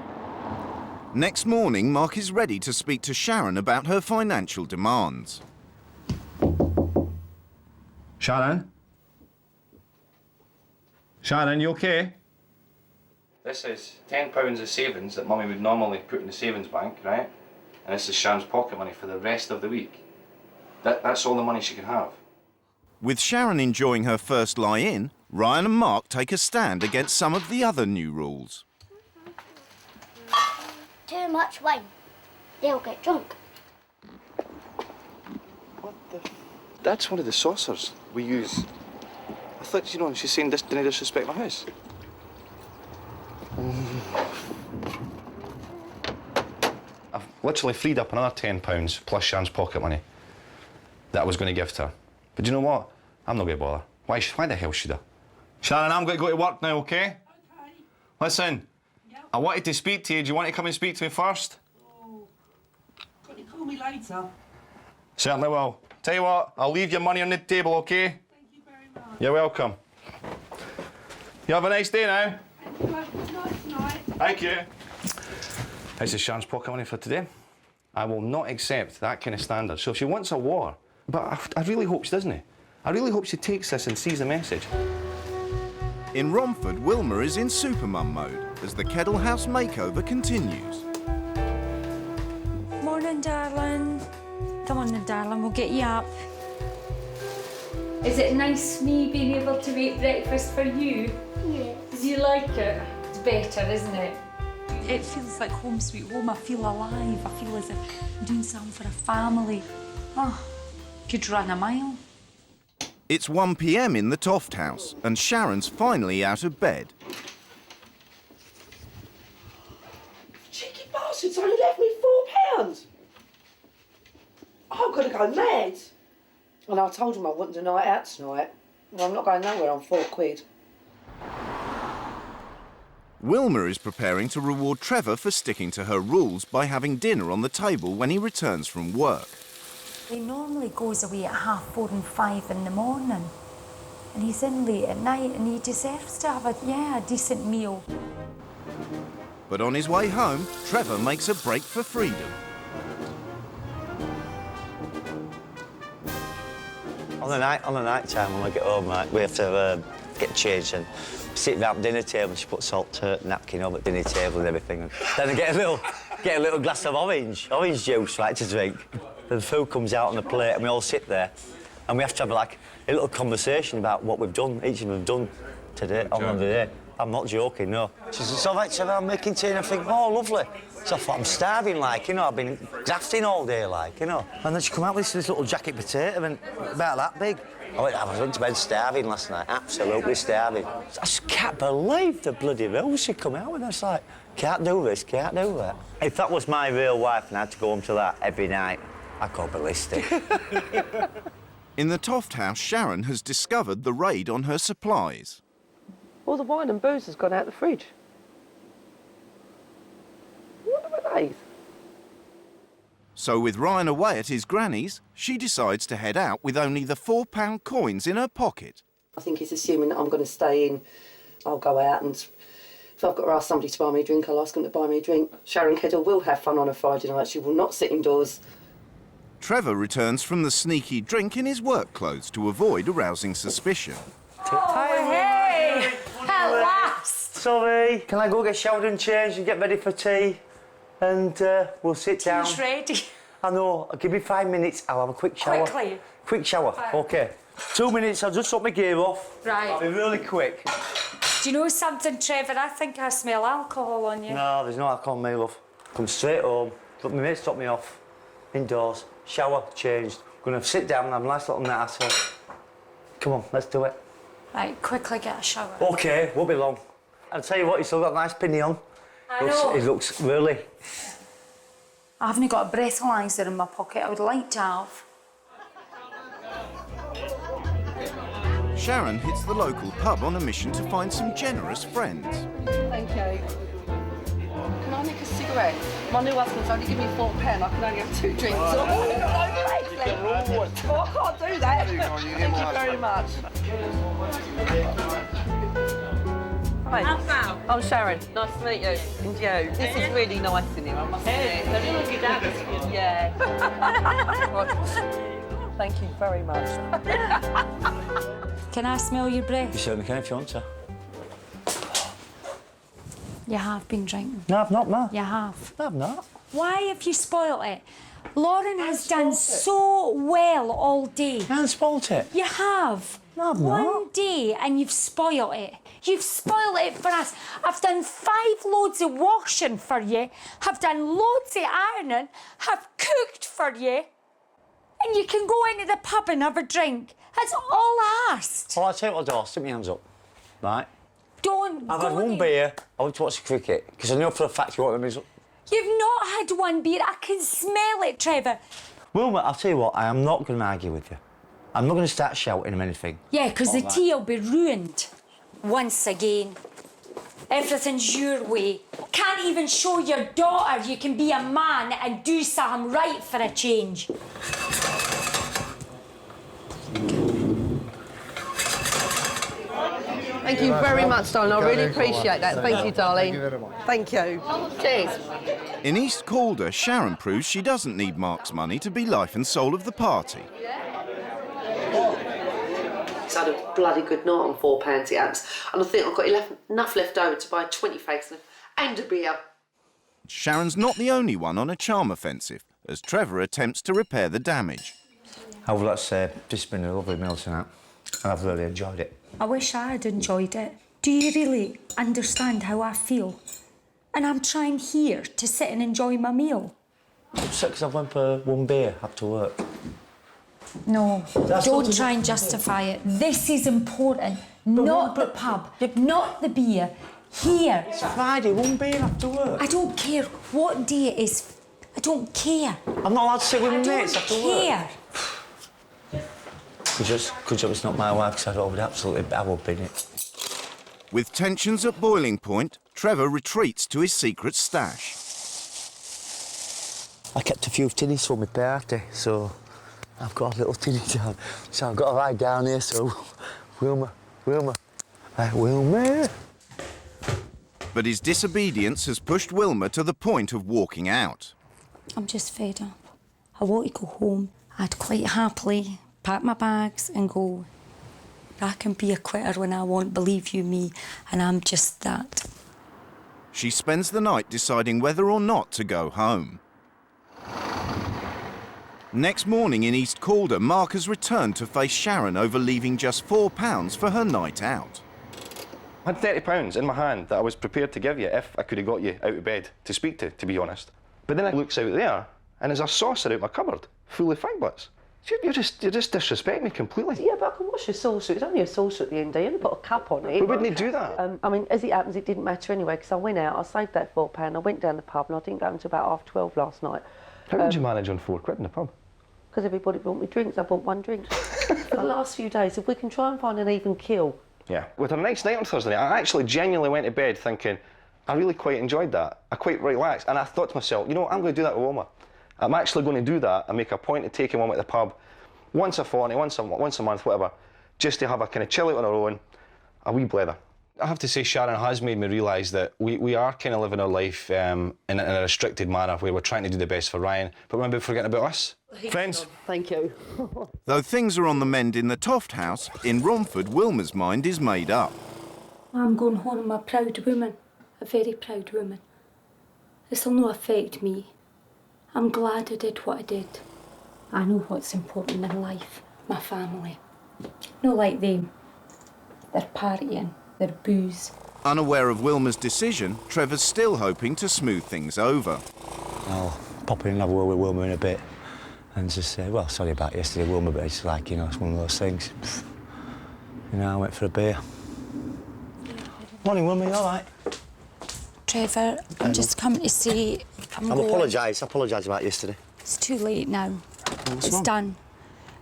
A: Next morning, Mark is ready to speak to Sharon about her financial demands.
B: Sharon? Sharon, you okay? This is £10 of savings that Mummy would normally put in the savings bank, right? And this is Sharon's pocket money for the rest of the week. That's all the money she can have.
A: With Sharon enjoying her first lie-in, Ryan and Mark take a stand against some of the other new rules.
F: Too much wine. They'll get drunk.
B: What the? That's one of the saucers we use. I thought, she's saying this didn't disrespect my house. I've literally freed up another £10 plus Sharon's pocket money that I was going to give to her. But do you know what? I'm not going to bother. Why the hell should I? Sharon, I'm going to go to work now, okay?
I: Okay.
B: Listen,
I: Yep.
B: I wanted to speak to you. Do you want to come and speak to me first?
I: Oh. Can you call me later?
B: Certainly will. Tell you what, I'll leave your money on the table, okay?
I: Thank you very much.
B: You're welcome. You have a nice day now.
I: Thank you. Good night tonight.
B: Thank you. This is Sharon's pocket money for today. I will not accept that kind of standard. So if she wants a war, but I really hope she doesn't. I really hope she takes this and sees the message.
A: In Romford, Wilmer is in supermum mode as the Kedal house makeover continues.
G: Morning, darling. Come on then, darling, we'll get you up. Is it nice me being able to make breakfast for you?
F: Yeah.
G: Do you like it? It's better, isn't it? It feels like home sweet home. I feel alive. I feel as if I'm doing something for a family. Oh, could run a mile.
A: It's 1 p.m. in the Toft house and Sharon's finally out of bed.
D: Cheeky bastards only left me £4. I'm going to go mad. And I told them I wouldn't do a night out tonight. Well, I'm not going nowhere on £4.
A: Wilmer is preparing to reward Trevor for sticking to her rules by having dinner on the table when he returns from work.
G: He normally goes away at 4:30 and 5 in the morning. And he's in late at night and he deserves to have a decent meal.
A: But on his way home, Trevor makes a break for freedom.
E: On the night time when I get home, right, we have to get changed and sit around dinner table. She puts salt napkin over at dinner table and everything. And then I get a little glass of orange juice, right, to drink. The food comes out on the plate and we all sit there and we have to have like a little conversation about what we've done, each of them have done today, on the day. I'm not joking, no. She says, it's all right, Trevor, I'm making tea, and I think, oh, lovely. So I thought, I'm starving, like, I've been grafting all day, like, And then she come out with this little jacket potato and about that big. I went to bed starving last night, absolutely starving. I just can't believe the bloody rules she come out with. It's like, Can't do this, can't do that. If that was my real wife and I had to go home to that every night, I'd go ballistic.
A: In the Toft house, Sharon has discovered the raid on her supplies.
H: All the wine and booze has gone out the fridge. What are they?
A: So with Ryan away at his granny's, she decides to head out with only the £4 coins in her pocket.
H: I think he's assuming that I'm going to stay in. I'll go out, and if I've got to ask somebody to buy me a drink, I'll ask them to buy me a drink. Sharon Kedal will have fun on a Friday night. She will not sit indoors.
A: Trevor returns from the sneaky drink in his work clothes to avoid arousing suspicion.
G: Hey! At last!
E: Sorry, can I go get showered and changed and get ready for tea? And we'll sit down.
G: Tea's ready.
E: I know, give me 5 minutes, I'll have a quick shower.
G: Quickly.
E: Quick shower, OK. 2 minutes, I'll just shut my gear off.
G: Right.
E: I'll be really quick.
G: Do you know something, Trevor? I think I smell alcohol on you.
E: No, there's no alcohol on me, love. Come straight home, my mates drop me off, indoors, shower, changed. Gonna sit down and have a nice little nap, so... Come on, let's do it.
G: Right, quickly get a shower.
E: OK, won't be long. I'll tell you what, he's still got a nice pinny on.
G: I know.
E: He looks really...
G: I haven't got a breathalyser in my pocket. I would like to have.
A: Sharon hits the local pub on a mission to find some generous friends.
H: Thank you. Can I nick a cigarette? My new husband's only given me £4. I can only have 2 drinks. Oh, I can't do that. Thank you very much. Hi. I'm Sharon. Nice to meet you. And you. This is really nice in here, I must admit. It's a really good atmosphere. Yeah. Thank you very much.
G: Can I smell your breath?
E: You certainly can if you want to.
G: You have been drinking.
E: No, I've not, Ma.
G: You have.
E: No, I've not.
G: Why have you spoilt it? Lauren has done so well all day.
E: I haven't spoilt it.
G: You have.
E: No, I've not.
G: One day and you've spoilt it. You've spoilt it for us. I've done 5 loads of washing for you. Have done loads of ironing. Have cooked for you. And you can go into the pub and have a drink. That's all I asked.
E: Well, I'll tell you what I'll do. Stick my hands up. Right?
G: Don't
E: I've
G: go
E: had one
G: in.
E: beer. I want to watch the cricket, because I know for a fact you want them.
G: You've not had one beer. I can smell it, Trevor.
E: Wilmer, I'll tell you what, I am not going to argue with you. I'm not going to start shouting or anything.
G: Yeah, because the
E: All right.
G: tea will be ruined. Once again. Everything's your way. Can't even show your daughter you can be a man and do something right for a change.
H: Thank you very much, darling. I really appreciate that. Thank you, darling. Thank you. Cheers.
A: In East Calder, Sharon proves she doesn't need Mark's money to be life and soul of the party.
H: He's had a bloody good night on £4 it happens. And I think I've got enough left over to buy a 20 facelift and a beer.
A: Sharon's not the only one on a charm offensive, as Trevor attempts to repair the damage.
E: I would like to say, this has been a lovely meal tonight, and I've really enjoyed it.
G: I wish I had enjoyed it. Do you really understand how I feel? And I'm trying here to sit and enjoy my meal.
E: I'm upset because I went for one beer after work.
G: No, don't try and justify it. This is important. Not the pub, not the beer. Here.
E: It's Friday, one beer after work.
G: I don't care what day it is. I don't care.
E: I'm not allowed to sit with my mates after work.
G: I don't care.
E: Good job it's not my wife, because I would absolutely babble in it.
A: With tensions at boiling point, Trevor retreats to his secret stash.
E: I kept a few tinnies for my party, so I've got a little tinny down. So I've got to lie down here, so... Wilmer. Wilmer.
A: But his disobedience has pushed Wilmer to the point of walking out.
G: I'm just fed up. I want to go home. I'd quite happily pack my bags and go. I can be a quitter when I want, believe you me, and I'm just that.
A: She spends the night deciding whether or not to go home. Next morning in East Calder, Mark has returned to face Sharon over leaving just £4 for her night out.
B: I had £30 in my hand that I was prepared to give you if I could have got you out of bed to speak to be honest. But then I looks out there and there's a saucer out my cupboard full of figlets. You're just disrespecting me completely.
C: Yeah, but I can wash your saucer. It's only a saucer at the end. You only put a cup on it.
B: But wouldn't he do that?
C: I mean, as it happens, it didn't matter anyway, because I went out, I saved that £4, I went down the pub, and I didn't go until about 12:30 last night.
B: How did you manage on £4 in the pub?
C: Because everybody bought me drinks, I bought one drink. For the last few days, if we can try and find an even kill.
B: Yeah. With a nice night on Thursday night, I actually genuinely went to bed thinking, I really quite enjoyed that. I quite relaxed, and I thought to myself, you know what, I'm going to do that with Wilmer. I'm actually going to do that and make a point of taking one at the pub once a fortnight, once a month, whatever, just to have a kind of chill out on our own, a wee blether. I have to say, Sharon has made me realise that we are kind of living our life in a restricted manner where we're trying to do the best for Ryan, but we're maybe forgetting about us. Friends.
C: Thank you.
A: Though things are on the mend in the Toft house, in Romford, Wilmer's mind is made up.
J: I'm going home a proud woman, a very proud woman. This'll not affect me. I'm glad I did what I did. I know what's important in life, my family. Not like them. They're partying, they're booze.
A: Unaware of Wilmer's decision, Trevor's still hoping to smooth things over.
E: I'll pop in and have a word with Wilmer in a bit and just say, well, sorry about yesterday, Wilmer, but it's like, you know, it's one of those things. You know, I went for a beer. Morning, Wilmer, you all right?
G: Trevor, I'm just coming to say I'm going.
E: I apologise about yesterday.
G: It's too late now.
E: What's
G: It's
E: wrong?
G: done.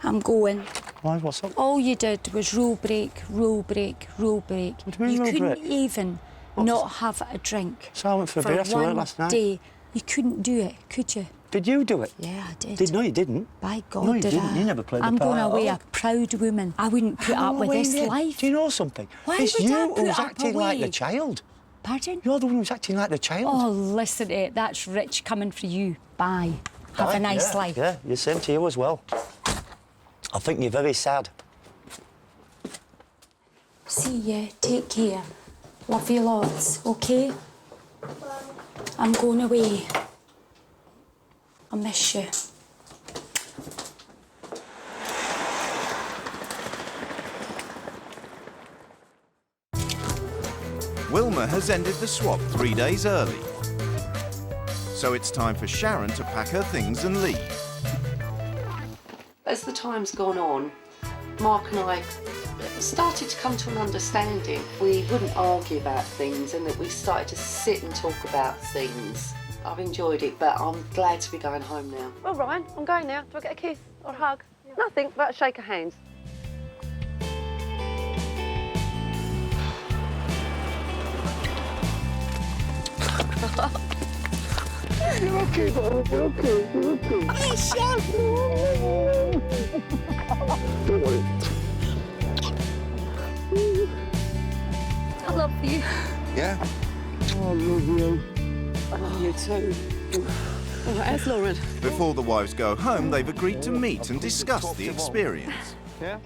G: I'm going.
E: Why, what's up?
G: All you did was rule break, rule break, rule break.
E: What do you mean rule
G: couldn't
E: break?
G: even not have a drink.
E: So I went for a beer after work last night.
G: Day. You couldn't do it, could you?
E: Did you do it?
G: Yeah, I did.
E: No, you didn't.
G: By God,
E: No, you
G: did
E: didn't.
G: I?
E: You never played the
G: I'm
E: part
G: going
E: at
G: away
E: all.
G: a proud woman. I wouldn't put up with this life.
E: Do you know something?
G: Why
E: it's
G: would I
E: you
G: put
E: who's
G: up
E: acting like the
G: away?
E: child.
G: Pardon?
E: You're the one who's acting like the child.
G: Oh, listen to it. That's rich coming for you. Bye. Have a nice life.
E: Yeah, the same to you as well. I think you're very sad.
G: See ya. Take care. Love you lots, OK? I'm going away. I miss you.
A: Wilmer has ended the swap 3 days early. So it's time for Sharon to pack her things and leave.
H: As the time's gone on, Mark and I started to come to an understanding. We wouldn't argue about things and that we started to sit and talk about things. I've enjoyed it, but I'm glad to be going home now.
C: Well, Ryan, I'm going now. Do I get a kiss or a hug? Nothing but a shake of hands.
B: You're okay, darling. You're okay. You're okay. Don't worry.
J: I love you.
B: Yeah?
H: Oh, I love you. I love you too. Oh, how's Lauren?
A: Before the wives go home, they've agreed to meet and discuss the experience.
B: Yeah?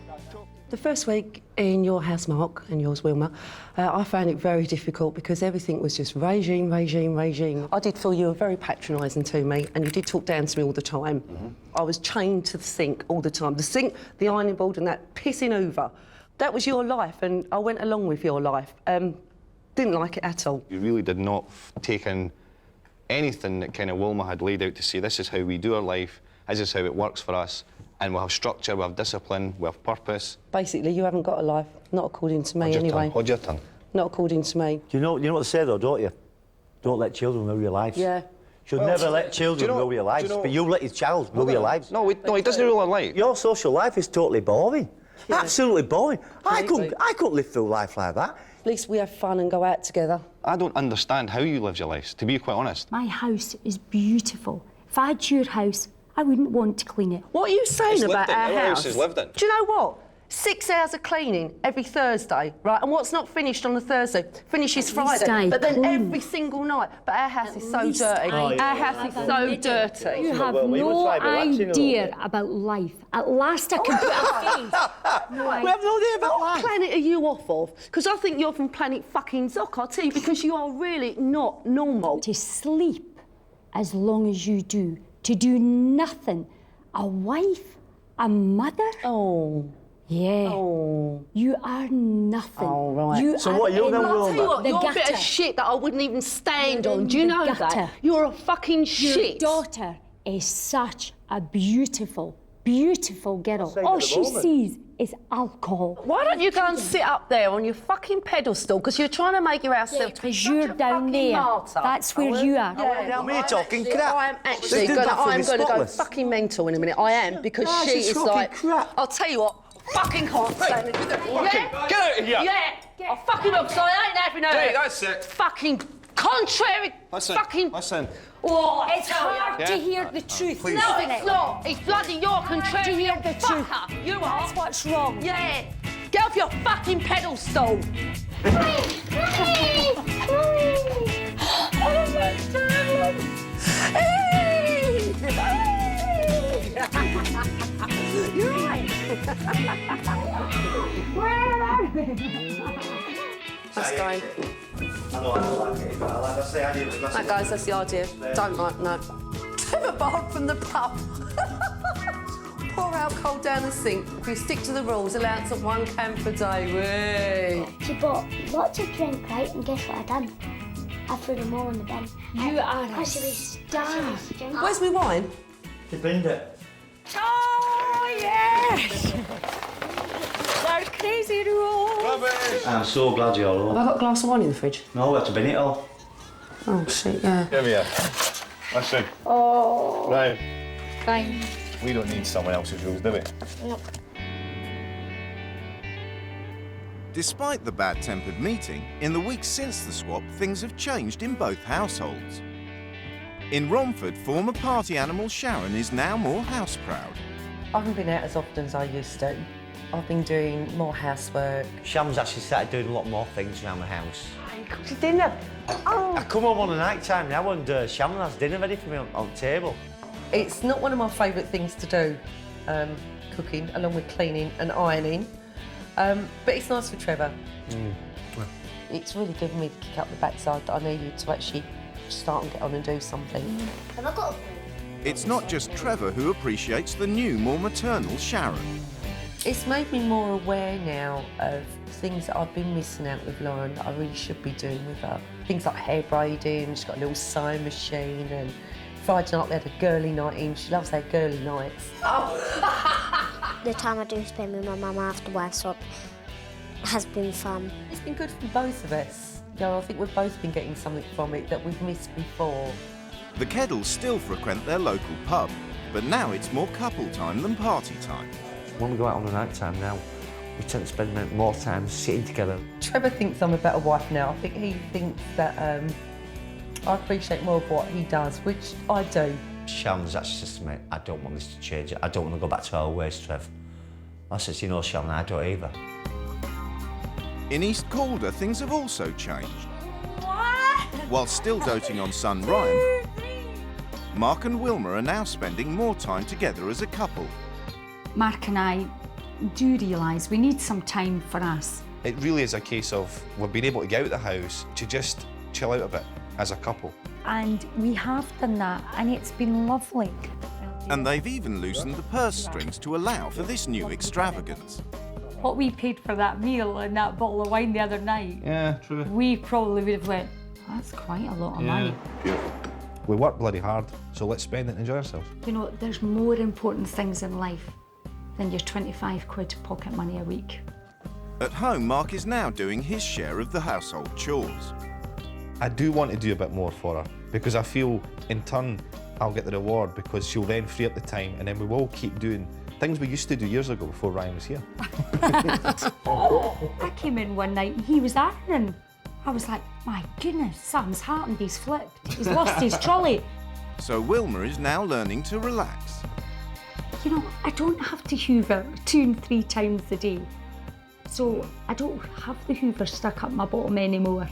C: The first week in your house, Mark, and yours, Wilmer, I found it very difficult because everything was just regime. I did feel you were very patronising to me and you did talk down to me all the time. I was chained to the sink all the time. The sink, the ironing board and that pissing over. That was your life and I went along with your life. Didn't like it at all.
B: You really did not take in anything that kind of Wilmer had laid out to say, this is how we do our life, this is how it works for us, and we'll have structure, we'll have discipline, we'll have purpose.
C: Basically, you haven't got a life, not according to me anyway.
B: Hold your tongue.
C: Not according to me.
E: You know what they say though, don't you? Don't let children rule your lives.
C: Yeah.
E: Should never let children rule your lives, but you let your child rule your lives.
B: No, he doesn't rule our life.
E: Your social life is totally boring. Yeah. Absolutely boring. I couldn't live through life like that.
C: At least we have fun and go out together.
B: I don't understand how you live your lives, to be quite honest.
G: My house is beautiful. If I had your house, I wouldn't want to clean it.
C: What are you saying
B: It's
C: about
B: lived in.
C: our
B: Our
C: house?
B: house is lived in.
C: Do you know what? 6 hours of cleaning every Thursday, right? And what's not finished on a Thursday finishes Friday.
G: I
C: But then
G: clean.
C: every single night. But our house is so
G: least
C: dirty.
G: I
C: Our house is so dirty.
G: You have
E: Well, we would
G: no
E: try relaxing a
G: idea
E: little
G: about life. At last I can put a face.
E: We have no idea about
C: What
E: life.
C: planet are you off of? Because I think you're from planet fucking Zoc, I'll tell you, because you are really not normal.
G: To sleep as long as you do. To do nothing. A wife? A mother?
C: Oh.
G: Yeah.
C: Oh.
G: You are nothing.
C: Oh, right.
G: You
E: So
G: are
E: what, you're
G: in
E: gonna
C: I'll tell you what,
G: the
C: you're a bit
G: gutter.
C: of shit that I wouldn't even stand
G: You're
C: on.
G: in
C: Do you
G: the
C: know
G: gutter.
C: that? You're a fucking
G: Your
C: shit.
G: daughter is such a beautiful beautiful girl. All she sees is alcohol.
C: Why don't you go and sit up there on your fucking pedestal? Because you're trying to make yourself
G: Because you're down there.
C: martyr.
G: That's where you are.
E: We're talking crap.
C: I am actually going to go fucking mental in a minute. I am, because she is like...
E: crap.
C: I'll tell you what, fucking can't stand it. Yeah?
B: Get out of here!
C: Yeah! I fucking will, because I ain't having her.
B: Hey, that's it.
C: Fucking contrary... Fucking...
B: Listen.
C: Oh,
G: It's hard to hear the truth,
B: Please.
C: No,
G: isn't
C: it's
G: it?
C: not. It's bloody your contrary.
G: To hear the truth.
C: Fucker. You are.
G: That's what's wrong.
C: Yeah. Get off your fucking pedestal.
F: Oh my God!
C: You're right. That's going.
E: I know I don't like it, but like I say, I do.
C: Right, guys, that's the idea. Don't like, no. Never borrowed from the pub. Pour alcohol down the sink. If you stick to the rules, allowance of 1 can per day.
F: She bought lots of drink, right? And guess what I done? I threw them all in the bin.
G: You are a
F: Because she was
G: star.
C: Where's my wine?
E: They binned it.
G: Oh, yes! They're crazy rules.
E: I'm so glad you're all
C: Have
E: over.
C: I got a glass of wine in the fridge?
E: No, we have to bin it all.
C: Oh, shit, yeah.
B: Here we are. Listen.
G: Oh.
B: Right.
G: Fine.
B: We don't need someone else's rules, do we?
A: Despite the bad-tempered meeting, in the weeks since the swap, things have changed in both households. In Romford, former party animal Sharon is now more house-proud.
C: I haven't been out as often as I used to. I've been doing more housework.
E: Sham's actually started doing a lot more things around the house.
C: I cooked your dinner. Oh.
E: I come home on a night time now and Sham has dinner ready for me on the table.
C: It's not one of my favourite things to do, cooking, along with cleaning and ironing. But it's nice for Trevor. It's really given me the kick up the backside that I needed to actually start and get on and do something.
F: Have I got
A: It's not just Trevor who appreciates the new, more maternal Sharon.
C: It's made me more aware now of things that I've been missing out with Lauren that I really should be doing with her. Things like hair braiding, she's got a little sewing machine, and Friday night we had a girly night in. She loves their girly nights.
F: The time I do spend with my mum after work swap has been fun.
C: It's been good for both of us. You know, I think we've both been getting something from it that we've missed before.
A: The Keddles still frequent their local pub, but now it's more couple time than party time.
E: When we go out on the night time now, we tend to spend more time sitting together.
C: Trevor thinks I'm a better wife now. I think he thinks that I appreciate more of what he does, which I do.
E: Sham's actually says to me, I don't want this to change. I don't want to go back to our ways, Trev. I says, you know, Sharon, I don't either.
A: In East Calder, things have also changed. While still doting on son Ryan, Mark and Wilmer are now spending more time together as a couple.
G: Mark and I do realise we need some time for us.
B: It really is a case of we've been able to get out of the house to just chill out a bit as a couple.
G: And we have done that, and it's been lovely.
A: And they've even loosened the purse strings to allow for this new extravagance.
G: What we paid for that meal and that bottle of wine the other night,
B: Yeah, true.
G: we probably would have went, that's quite a lot of money.
B: We work bloody hard, so let's spend it and enjoy ourselves.
G: You know, there's more important things in life than your 25 quid pocket money a week.
A: At home, Mark is now doing his share of the household chores.
B: I do want to do a bit more for her because I feel in turn I'll get the reward because she'll then free up the time and then we will keep doing things we used to do years ago before Ryan was here.
G: I came in one night and he was ironing. I was like, my goodness, Sam's heartened, he's flipped, he's lost his trolley.
A: So Wilmer is now learning to relax.
G: You know, I don't have to hoover 2 and 3 times a day. So I don't have the hoover stuck up my bottom anymore.